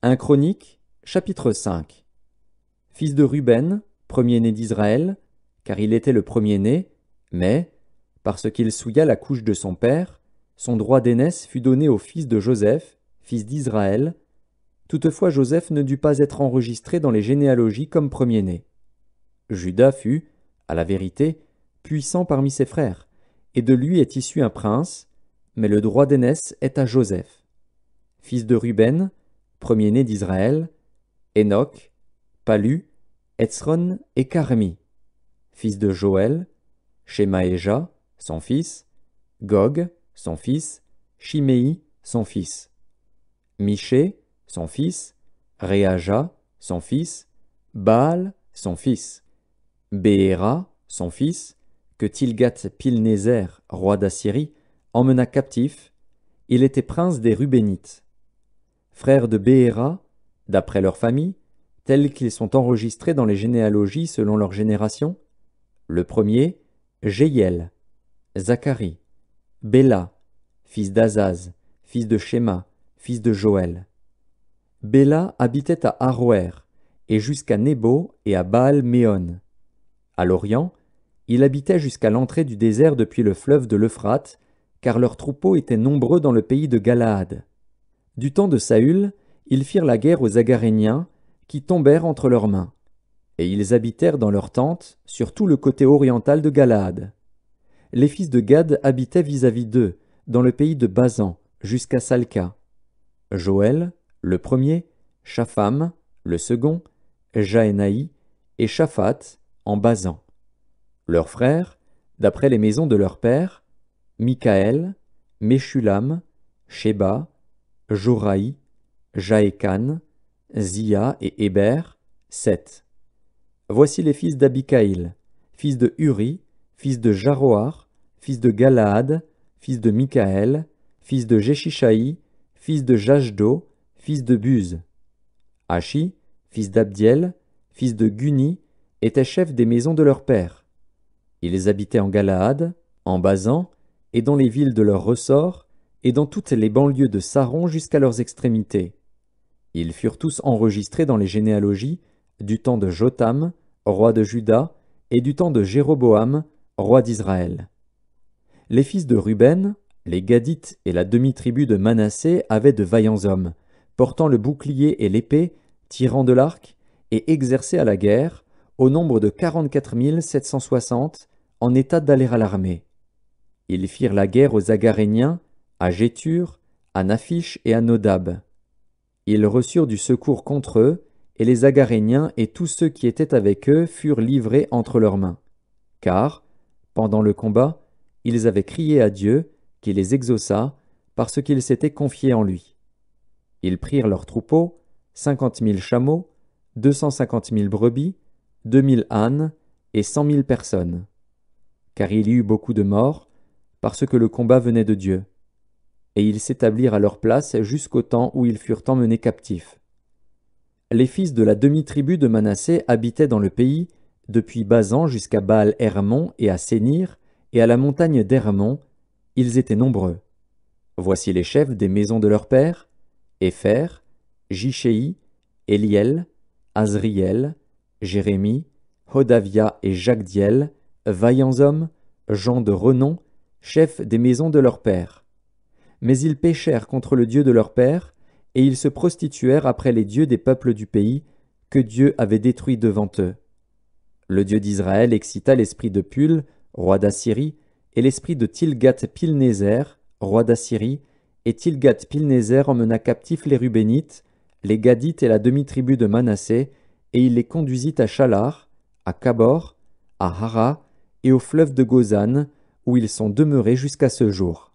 1 Chronique, chapitre 5. Fils de Ruben, premier-né d'Israël, car il était le premier-né, mais, parce qu'il souilla la couche de son père, son droit d'aînesse fut donné au fils de Joseph, fils d'Israël. Toutefois Joseph ne dut pas être enregistré dans les généalogies comme premier-né. Juda fut, à la vérité, puissant parmi ses frères, et de lui est issu un prince, mais le droit d'aînesse est à Joseph. Fils de Ruben, premier-né d'Israël, Enoch, Palu, Hetzron et Carmi. Fils de Joël, Shemaéja, son fils, Gog, son fils, Shimei, son fils, Miché, son fils, Réaja, son fils, Baal, son fils, Béhéra, son fils, que Tilgat-Pilnézer, roi d'Assyrie, emmena captif. Il était prince des Rubénites. Frères de Béhéra, d'après leur famille, tels qu'ils sont enregistrés dans les généalogies selon leur génération. Le premier, Jéhiel, Zacharie, Béla, fils d'Azaz, fils de Shéma, fils de Joël. Béla habitait à Aroer, et jusqu'à Nébo et à Baal-Méon. À l'Orient, il habitait jusqu'à l'entrée du désert depuis le fleuve de l'Euphrate, car leurs troupeaux étaient nombreux dans le pays de Galaad. Du temps de Saül, ils firent la guerre aux Agaréniens, qui tombèrent entre leurs mains. Et ils habitèrent dans leurs tentes, sur tout le côté oriental de Galaad. Les fils de Gad habitaient vis-à-vis d'eux, dans le pays de Basan, jusqu'à Salca. Joël, le premier, Shapham, le second, Jaénaï, et Shaphat, en Basan. Leurs frères, d'après les maisons de leurs pères, Mikaël, Meshulam, Sheba, Joraï, Jaékan, Zia et Héber, 7. Voici les fils d'Abikaïl, fils de Uri, fils de Jaroar, fils de Galaad, fils de Mikaël, fils de Jeshishaï, fils de Jashdo, fils de Buz. Ashi, fils d'Abdiel, fils de Guni, était chef des maisons de leur père. Ils habitaient en Galaad, en Basan, et dans les villes de leur ressort, et dans toutes les banlieues de Saron jusqu'à leurs extrémités. Ils furent tous enregistrés dans les généalogies du temps de Jotham, roi de Juda, et du temps de Jéroboam, roi d'Israël. Les fils de Ruben, les Gadites et la demi-tribu de Manassé avaient de vaillants hommes, portant le bouclier et l'épée, tirant de l'arc, et exercés à la guerre, au nombre de 44 760, en état d'aller à l'armée. Ils firent la guerre aux Agaréniens, à Gétur, à Naphish et à Nodab. Ils reçurent du secours contre eux, et les Agaréniens et tous ceux qui étaient avec eux furent livrés entre leurs mains. Car, pendant le combat, ils avaient crié à Dieu, qui les exauça, parce qu'ils s'étaient confiés en lui. Ils prirent leurs troupeaux, 50 000 chameaux, 250 000 brebis, 2000 ânes et 100 000 personnes. Car il y eut beaucoup de morts, parce que le combat venait de Dieu. Et ils s'établirent à leur place jusqu'au temps où ils furent emmenés captifs. Les fils de la demi-tribu de Manassé habitaient dans le pays, depuis Basan jusqu'à Baal-Hermon et à Sénir, et à la montagne d'Hermon. Ils étaient nombreux. Voici les chefs des maisons de leurs pères: Épher, Jishéi, Éliel, Azriel, Jérémie, Hodavia et Jagdiel, vaillants hommes, gens de renom, chefs des maisons de leurs pères. Mais ils péchèrent contre le Dieu de leur père, et ils se prostituèrent après les dieux des peuples du pays, que Dieu avait détruits devant eux. Le Dieu d'Israël excita l'esprit de Pul, roi d'Assyrie, et l'esprit de Tilgat-Pilnézer, roi d'Assyrie, et Tilgat-Pilnézer emmena captifs les Rubénites, les Gadites et la demi-tribu de Manassé, et il les conduisit à Chalar, à Kabor, à Hara et au fleuve de Gozan, où ils sont demeurés jusqu'à ce jour.